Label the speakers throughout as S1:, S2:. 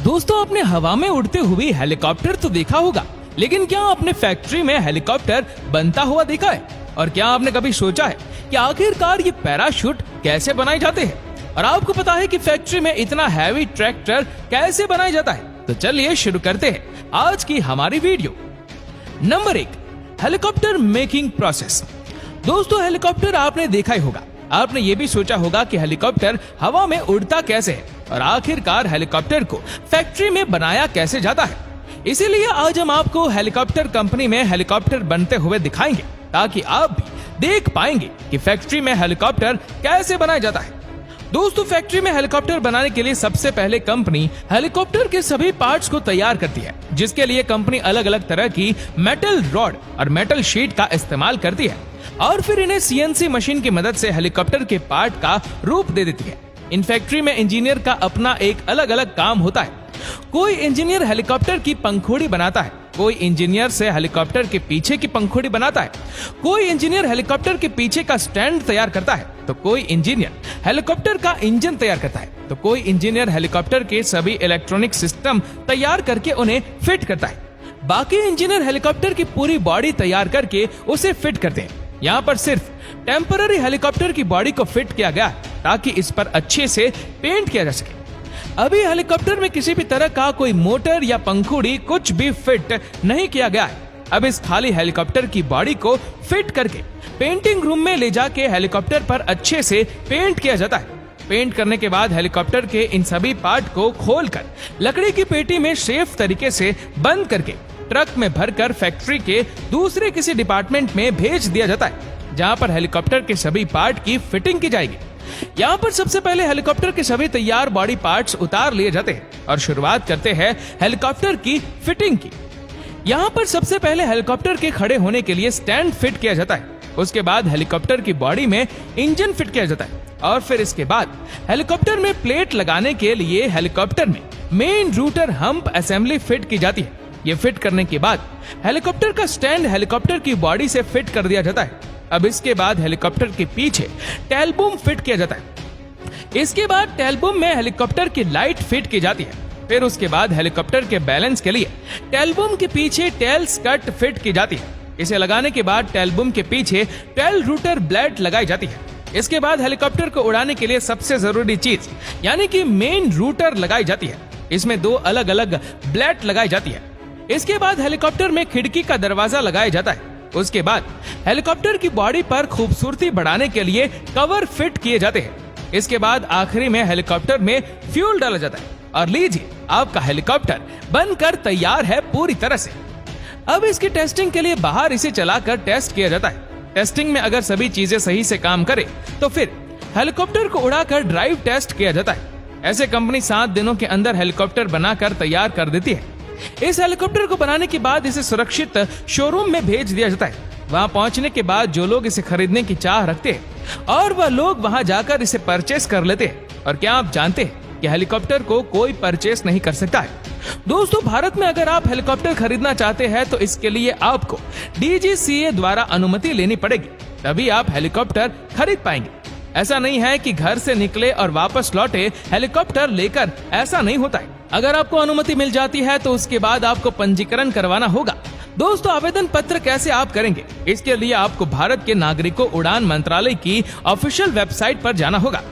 S1: दोस्तों, आपने हवा में उड़ते हुए हेलीकॉप्टर तो देखा होगा, लेकिन क्या आपने फैक्ट्री में हेलीकॉप्टर बनता हुआ देखा है? और क्या आपने कभी सोचा है कि आखिरकार ये पैराशूट कैसे बनाए जाते हैं? और आपको पता है कि फैक्ट्री में इतना हैवी ट्रैक्टर कैसे बनाया जाता है? तो चलिए शुरू करते हैं आज की हमारी video. Number 1, helicopter making process. दोस्तों, हेलीकॉप्टर आपने देखा ही होगा। आपने ये भी सोचा होगा कि हेलीकॉप्टर हवा में उड़ता कैसे है और आखिरकार हेलीकॉप्टर को फैक्ट्री में बनाया कैसे जाता है। इसीलिए आज हम आपको हेलीकॉप्टर कंपनी में हेलीकॉप्टर बनते हुए दिखाएंगे, ताकि आप भी देख पाएंगे कि फैक्ट्री में हेलीकॉप्टर कैसे बनाया जाता है। दोस्तों, फैक्ट्री में हेलीकॉप्टर बनाने के लिए सबसे पहले कंपनी हेलीकॉप्टर के सभी पार्ट्स को तैयार करती है, जिसके लिए कंपनी अलग अलग तरह की मेटल रॉड और मेटल शीट का इस्तेमाल करती है और फिर इन्हें सीएनसी मशीन की मदद से हेलीकॉप्टर के पार्ट का रूप दे देती है। इन फैक्ट्री में इंजीनियर का अपना एक अलग अलग काम होता है। कोई इंजीनियर हेलीकॉप्टर की पंखुड़ी बनाता है, कोई इंजीनियर से हेलीकॉप्टर के पीछे की पंखुड़ी बनाता है, कोई इंजीनियर हेलीकॉप्टर के पीछे का स्टैंड तैयार करता है, तो कोई इंजीनियर हेलीकॉप्टर का इंजन तैयार करता है, तो कोई इंजीनियर हेलीकॉप्टर के सभी इलेक्ट्रॉनिक सिस्टम तैयार करके उन्हें फिट करता है। बाकी इंजीनियर हेलीकॉप्टर की पूरी बॉडी तैयार करके उसे फिट करते हैं। यहाँ पर सिर्फ टेम्पररी हेलीकॉप्टर की बॉडी को फिट किया गया ताकि इस पर अच्छे से पेंट किया जा सके। अभी हेलीकॉप्टर में किसी भी तरह का कोई मोटर या पंखुड़ी कुछ भी फिट नहीं किया गया है। अब इस खाली हेलीकॉप्टर की बॉडी को फिट करके पेंटिंग रूम में ले जाके हेलीकॉप्टर पर अच्छे से पेंट किया जाता है। पेंट करने के बाद हेलीकॉप्टर के इन सभी पार्ट को खोलकर लकड़ी की पेटी में सेफ तरीके से बंद करके ट्रक में भरकर फैक्ट्री के दूसरे किसी डिपार्टमेंट में भेज दिया जाता है, जहां पर हेलीकॉप्टर के सभी पार्ट की फिटिंग की जाएगी। यहाँ पर सबसे पहले हेलीकॉप्टर के सभी तैयार बॉडी पार्ट्स उतार लिए जाते हैं और शुरुआत करते हैं हेलीकॉप्टर की फिटिंग की। यहाँ पर सबसे पहले हेलीकॉप्टर के खड़े होने के लिए स्टैंड फिट किया जाता है। उसके बाद हेलीकॉप्टर की बॉडी में इंजन फिट किया जाता है और फिर इसके बाद हेलीकॉप्टर में प्लेट लगाने के लिए हेलीकॉप्टर में main router hump assembly fit की जाती है। ये फिट करने के बाद हेलीकॉप्टर का स्टैंड हेलीकॉप्टर की बॉडी से फिट कर दिया जाता है। अब इसके बाद हेलीकॉप्टर के पीछे टेलबूम फिट किया जाता है। इसके बाद टेलबूम में हेलीकॉप्टर की लाइट फिट की जाती है। फिर उसके बाद हेलीकॉप्टर के बैलेंस के लिए टेलबूम के पीछे टेल स्कर्ट फिट की जाती है। इसे लगाने के बाद टेलबूम के पीछे टेल रूटर ब्लेड लगाई जाती है। इसके बाद हेलीकॉप्टर को उड़ाने के लिए सबसे जरूरी चीज यानी कि मेन रूटर लगाई जाती है। इसमें 2 अलग अलग ब्लेड लगाई जाती है। इसके बाद हेलीकॉप्टर में खिड़की का दरवाजा लगाया जाता है। उसके बाद हेलीकॉप्टर की बॉडी पर खूबसूरती बढ़ाने के लिए कवर फिट किए जाते हैं। इसके बाद आखिरी में हेलीकॉप्टर में फ्यूल डाला जाता है और लीजिए, आपका हेलीकॉप्टर बनकर तैयार है पूरी तरह से। अब इसकी टेस्टिंग के लिए बाहर इसे चलाकर टेस्ट किया जाता है। टेस्टिंग में अगर सभी चीजें सही से काम करे तो फिर हेलीकॉप्टर को उड़ाकर ड्राइव टेस्ट किया जाता है। ऐसे कंपनी 7 दिनों के अंदर हेलीकॉप्टर बनाकर तैयार कर देती है। इस हेलीकॉप्टर को बनाने के बाद इसे सुरक्षित शोरूम में भेज दिया जाता है। वहां पहुंचने के बाद जो लोग इसे खरीदने की चाह रखते हैं और वह लोग वहां जाकर इसे परचेस कर लेते हैं। और क्या आप जानते हैं कि हेलीकॉप्टर को कोई परचेस नहीं कर सकता है? दोस्तों, भारत में अगर आप हेलीकॉप्टर खरीदना चाहते हैं तो इसके लिए आपको DGCA द्वारा अनुमति लेनी पड़ेगी, तभी आप हेलीकॉप्टर खरीद पाएंगे। ऐसा नहीं है कि घर से निकले और वापस लौटे हेलीकॉप्टर लेकर, ऐसा नहीं होता है। अगर आपको अनुमति मिल जाती है तो उसके बाद आपको पंजीकरण करवाना होगा। दोस्तों, आवेदन पत्र कैसे आप करेंगे? इसके लिए आपको भारत के नागरिकों उड़ान मंत्रालय की ऑफिशियल वेबसाइट पर जाना होगा।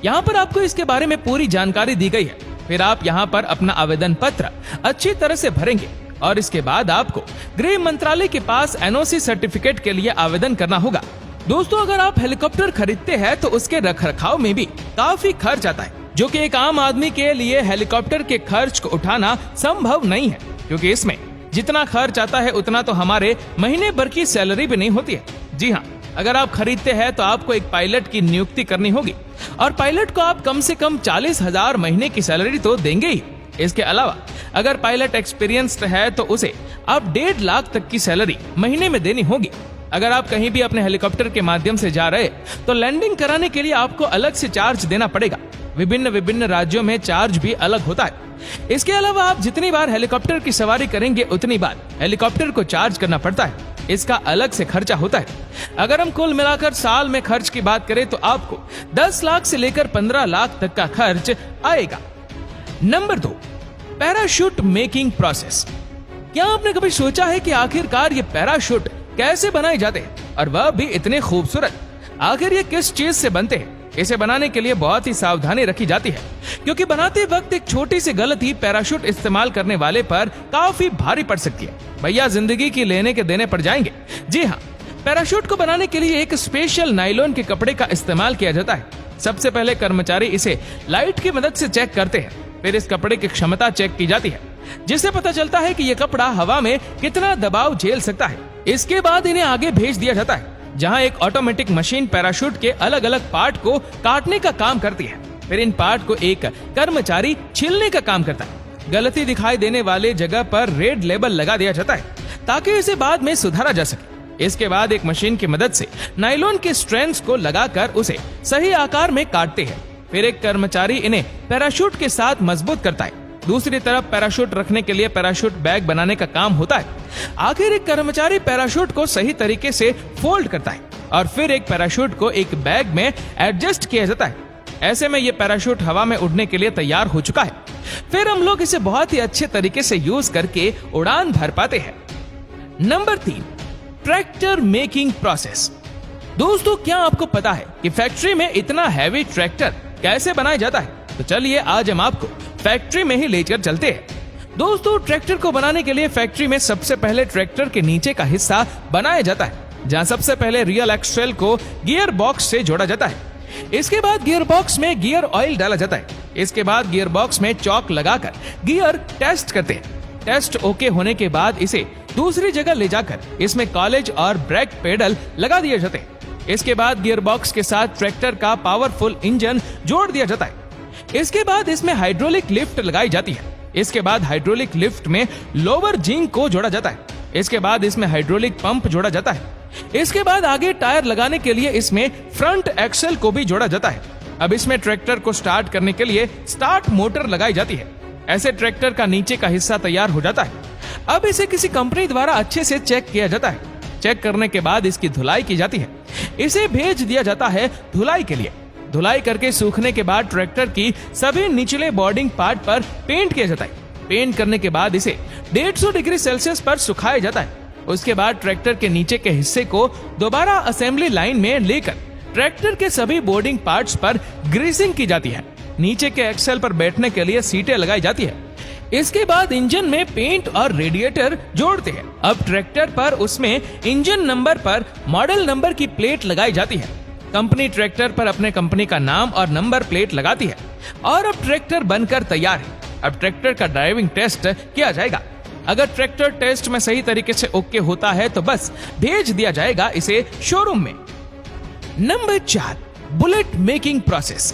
S1: यहाँ पर आपको इसके बारे में पूरी जानकारी दी गई है। फिर आप यहाँ पर अपना आवेदन पत्र अच्छी तरह से भरेंगे और इसके बाद आपको गृह मंत्रालय के पास NOC सर्टिफिकेट के लिए आवेदन करना होगा। दोस्तों, अगर आप हेलीकॉप्टर खरीदते हैं तो उसके रखरखाव में भी काफी खर्च आता है, जो कि एक आम आदमी के लिए हेलीकॉप्टर के खर्च को उठाना संभव नहीं है, क्योंकि इसमें जितना खर्च आता है उतना तो हमारे महीने भर की सैलरी भी नहीं होती है। जी हाँ, अगर आप खरीदते हैं तो आपको एक पायलट की नियुक्ति करनी होगी और पायलट को आप कम से कम 40,000 महीने की सैलरी तो देंगे ही। इसके अलावा अगर पायलट एक्सपीरियंस्ड है तो उसे आप 1.5 लाख तक की सैलरी महीने में देनी होगी। अगर आप कहीं भी अपने हेलीकॉप्टर के माध्यम से जा रहे तो लैंडिंग कराने के लिए आपको अलग से चार्ज देना पड़ेगा। विभिन्न राज्यों में चार्ज भी अलग होता है। इसके अलावा आप जितनी बार हेलीकॉप्टर की सवारी करेंगे उतनी बार हेलीकॉप्टर को चार्ज करना पड़ता है। इसका अलग से खर्चा होता है। अगर हम कुल मिलाकर साल में खर्च की बात करें तो आपको 10 लाख से लेकर 15 लाख तक का खर्च आएगा। Number 2, parachute making process. क्या आपने कभी सोचा है कि आखिरकार ये पैराशूट कैसे बनाए जाते हैं, और वह भी इतने खूबसूरत? आखिर ये किस चीज से बनते हैं? इसे बनाने के लिए बहुत ही सावधानी रखी जाती है, क्योंकि बनाते वक्त एक छोटी सी गलती पैराशूट इस्तेमाल करने वाले पर काफी भारी पड़ सकती है। भैया जिंदगी की लेने के देने पड़ जाएंगे। जी हाँ, पैराशूट को बनाने के लिए एक स्पेशल नायलॉन के कपड़े का इस्तेमाल किया जाता है। सबसे पहले कर्मचारी इसे लाइट की मदद से चेक करते हैं, फिर इस कपड़े की क्षमता चेक की जाती है, जिससे पता चलता है कि यह कपड़ा हवा में कितना दबाव झेल सकता है। इसके बाद इन्हें आगे भेज दिया जाता है, जहां एक ऑटोमेटिक मशीन पैराशूट के अलग अलग पार्ट को काटने का काम करती है। फिर इन पार्ट को एक कर्मचारी छीलने का काम करता है। गलती दिखाई देने वाले जगह पर रेड लेबल लगा दिया जाता है, ताकि इसे बाद में सुधारा जा सके। इसके बाद एक मशीन की मदद से नायलॉन के स्ट्रैंड्स को लगाकर उसे सही आकार में काटते हैं। फिर एक कर्मचारी इन्हें पैराशूट के साथ मजबूत करता है। दूसरी तरफ पैराशूट रखने के लिए पैराशूट बैग बनाने का काम होता है। आखिर एक कर्मचारी पैराशूट को सही तरीके से फोल्ड करता है, और फिर एक पैराशूट को एक बैग में एडजस्ट किया जाता है। ऐसे में ये पैराशूट हवा में उड़ने के लिए तैयार हो चुका है। फिर हम लोग इसे बहुत ही अच्छे तरीके से यूज करके उड़ान भर पाते हैं। Number 3, tractor making process. दोस्तों, क्या आपको पता है कि फैक्ट्री में इतना हैवी ट्रैक्टर कैसे बनाया जाता है? तो चलिए आज हम आपको फैक्ट्री में ही लेकर चलते हैं। दोस्तों, ट्रैक्टर को बनाने के लिए फैक्ट्री में सबसे पहले ट्रैक्टर के नीचे का हिस्सा बनाया जाता है, जहां सबसे पहले रियल एक्सेल को गियर बॉक्स से जोड़ा जाता है। इसके बाद गियर बॉक्स में गियर ऑयल डाला जाता है। इसके बाद गियर बॉक्स में चौक लगाकर गियर टेस्ट करते हैं। टेस्ट ओके होने के बाद इसे दूसरी जगह ले जाकर इसमें कॉलेज और ब्रेक पेडल लगा दिए जाते हैं। इसके बाद गियर बॉक्स के साथ ट्रैक्टर का पावरफुल इंजन जोड़ दिया जाता है। इसके बाद इसमें हाइड्रोलिक लिफ्ट लगाई जाती है। इसके बाद हाइड्रोलिक लिफ्ट में लोअर जिंक को जोड़ा जाता है। इसके बाद इसमें हाइड्रोलिक पंप जोड़ा जाता है। इसके बाद आगे टायर लगाने के लिए इसमें फ्रंट एक्सल को भी जोड़ा जाता है। अब इसमें ट्रैक्टर को स्टार्ट करने के लिए स्टार्ट मोटर लगाई जाती है। ऐसे ट्रैक्टर का नीचे का हिस्सा तैयार हो जाता है। अब इसे किसी कंपनी द्वारा अच्छे से चेक किया जाता है। चेक करने के बाद इसकी धुलाई की जाती है। इसे भेज दिया जाता है धुलाई के लिए। धुलाई करके सूखने के बाद ट्रैक्टर की सभी निचले बॉर्डिंग पार्ट पर पेंट किया जाता है। पेंट करने के बाद इसे 150 डिग्री सेल्सियस पर सुखाया जाता है। उसके बाद ट्रैक्टर के नीचे के हिस्से को दोबारा असेंबली लाइन में लेकर ट्रैक्टर के सभी बोर्डिंग पार्ट्स पर ग्रीसिंग की जाती है। नीचे के एक्सेल पर बैठने के लिए सीटें लगाई जाती है। इसके बाद इंजन में पेंट और रेडिएटर जोड़ते हैं। अब ट्रैक्टर पर उसमें इंजन नंबर पर मॉडल नंबर की प्लेट लगाई जाती है। कंपनी ट्रैक्टर पर अपने कंपनी का नाम और नंबर प्लेट लगाती है। और अब ट्रैक्टर बनकर तैयार है। अब ट्रैक्टर का ड्राइविंग टेस्ट किया जाएगा। अगर ट्रैक्टर टेस्ट में सही तरीके से ओके होता है तो बस भेज दिया जाएगा इसे शोरूम में। Number 4, bullet making process.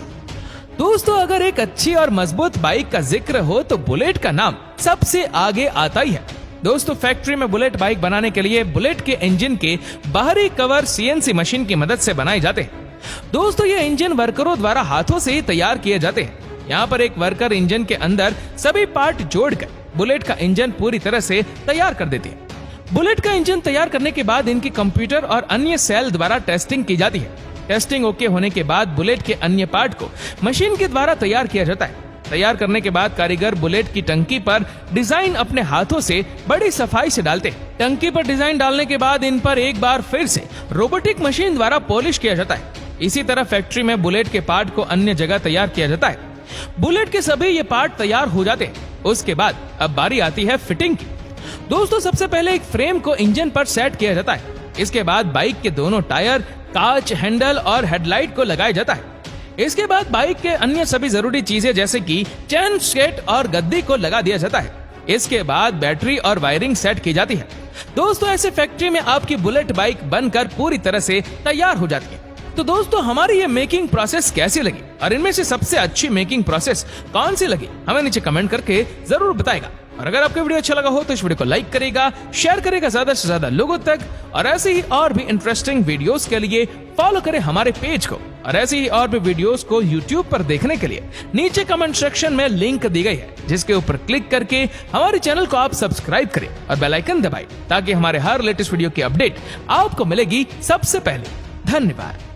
S1: दोस्तों, अगर एक अच्छी और मजबूत बाइक का जिक्र हो तो बुलेट का नाम सबसे आगे आता ही है। दोस्तों, फैक्ट्री में बुलेट बाइक बनाने के लिए बुलेट के इंजन के बाहरी कवर सीएनसी मशीन की मदद से बनाए जाते हैं। दोस्तों, ये इंजन वर्करों द्वारा हाथों से ही तैयार किए जाते हैं। यहाँ पर एक वर्कर इंजन के अंदर सभी पार्ट जोड़कर बुलेट का इंजन पूरी तरह से तैयार कर देते हैं। बुलेट का इंजन तैयार करने के बाद इनकी कंप्यूटर और अन्य सेल द्वारा टेस्टिंग की जाती है। टेस्टिंग ओके होने के बाद बुलेट के अन्य पार्ट को मशीन के द्वारा तैयार किया जाता है। तैयार करने के बाद कारीगर बुलेट की टंकी पर डिजाइन अपने हाथों से बड़ी सफाई से डालते हैं। टंकी पर डिजाइन डालने के बाद इन पर एक बार फिर से रोबोटिक मशीन द्वारा पॉलिश किया जाता है। इसी तरह फैक्ट्री में बुलेट के पार्ट को अन्य जगह तैयार किया जाता है। बुलेट के सभी ये पार्ट तैयार हो जाते हैं। उसके बाद अब बारी आती है फिटिंग की। दोस्तों, सबसे पहले एक फ्रेम को इंजन पर सेट किया जाता है। इसके बाद बाइक के दोनों टायर, कांच, हैंडल और हेडलाइट को लगाया जाता है। इसके बाद बाइक के अन्य सभी जरूरी चीजें जैसे कि चेन सेट और गद्दी को लगा दिया जाता है। इसके बाद बैटरी और वायरिंग सेट की जाती है। दोस्तों, ऐसे फैक्ट्री में आपकी बुलेट बाइक बनकर पूरी तरह से तैयार हो जाती है। तो दोस्तों, हमारी ये मेकिंग प्रोसेस कैसी लगी और इनमें से सबसे अच्छी मेकिंग प्रोसेस कौन सी लगी, हमें नीचे कमेंट करके जरूर बताएगा। और अगर आपको वीडियो अच्छा लगा हो तो इस वीडियो को लाइक करेगा, शेयर करेगा ज्यादा से ज्यादा लोगों तक। और ऐसे ही और भी इंटरेस्टिंग वीडियोस के लिए फॉलो करें हमारे पेज को। और ऐसे ही और भी वीडियोस को YouTube पर देखने के लिए नीचे कमेंट सेक्शन में लिंक दी गई है, जिसके ऊपर क्लिक करके हमारे चैनल को आप सब्सक्राइब करें और बेल आइकन दबाएं, ताकि हमारे हर लेटेस्ट वीडियो की अपडेट आपको मिलेगी सबसे पहले। धन्यवाद।